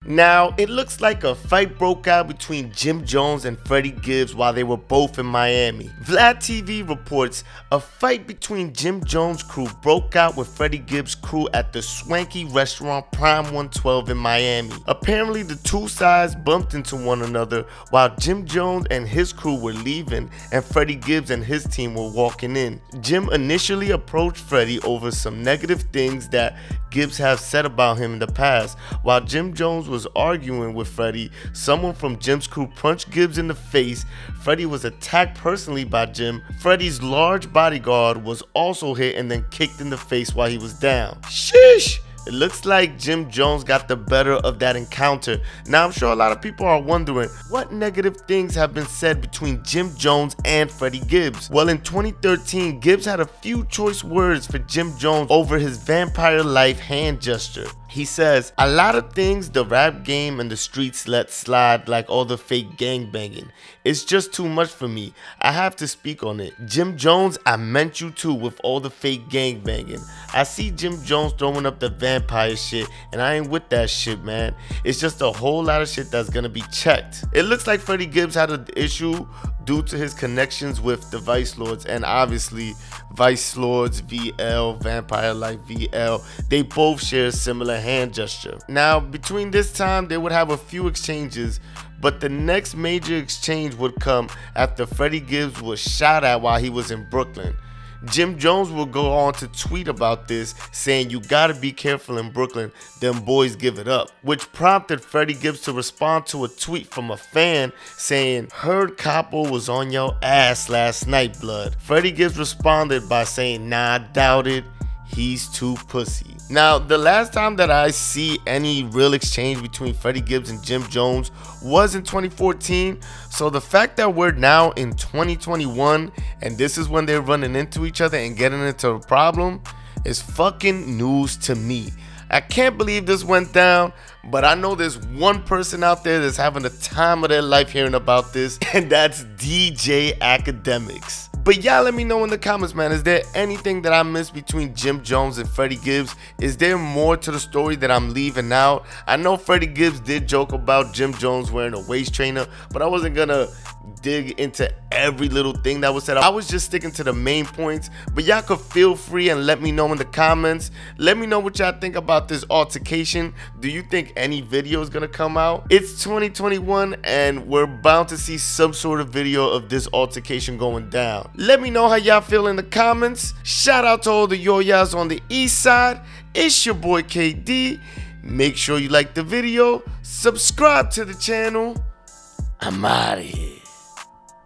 Now, it looks like a fight broke out between Jim Jones and Freddie Gibbs while they were both in Miami. Vlad TV reports a fight between Jim Jones' crew broke out with Freddie Gibbs' crew at the swanky restaurant Prime 112 in Miami. Apparently, the two sides bumped into one another while Jim Jones and his crew were leaving and Freddie Gibbs and his team were walking in. Jim initially approached Freddie over some negative things that Gibbs have said about him in the past. While Jim Jones was arguing with Freddie, someone from Jim's crew punched Gibbs in the face. Freddie was attacked personally by Jim. Freddie's large bodyguard was also hit and then kicked in the face while he was down. Sheesh! It looks like Jim Jones got the better of that encounter. Now, I'm sure a lot of people are wondering what negative things have been said between Jim Jones and Freddie Gibbs. Well, in 2013, Gibbs had a few choice words for Jim Jones over his vampire life hand gesture. He says, "A lot of things the rap game and the streets let slide, like all the fake gangbanging. It's just too much for me. I have to speak on it. Jim Jones, I meant you too with all the fake gangbanging. I see Jim Jones throwing up the vampire shit, and I ain't with that shit, man. It's just a whole lot of shit that's gonna be checked." It looks like Freddie Gibbs had an issue due to his connections with the Vice Lords, and obviously Vice Lords VL, Vampire Life VL, they both share a similar hand gesture. Now, between this time, they would have a few exchanges, but the next major exchange would come after Freddie Gibbs was shot at while he was in Brooklyn. Jim Jones will go on to tweet about this, saying, "You gotta be careful in Brooklyn, them boys give it up," which prompted Freddie Gibbs to respond to a tweet from a fan saying, "Heard Capo was on your ass last night, blood." Freddie Gibbs responded by saying, "Nah, I doubt it. He's too pussy." Now, the last time that I see any real exchange between Freddie Gibbs and Jim Jones was in 2014. So the fact that we're now in 2021 and this is when they're running into each other and getting into a problem is fucking news to me. I can't believe this went down, but I know there's one person out there that's having the time of their life hearing about this, and that's DJ Academics. But y'all let me know in the comments, man, is there anything that I missed between Jim Jones and Freddie Gibbs? Is there more to the story that I'm leaving out? I know Freddie Gibbs did joke about Jim Jones wearing a waist trainer, but I wasn't gonna dig into every little thing that was said. I was just sticking to the main points, but y'all could feel free and let me know in the comments. Let me know what y'all think about this altercation. Do you think any video is gonna come out? It's 2021 and we're bound to see some sort of video of this altercation going down. Let me know how y'all feel in the comments. Shout out to all the yo-yas on the east side. It's your boy KD. Make sure you like the video, subscribe to the channel. I'm out of here.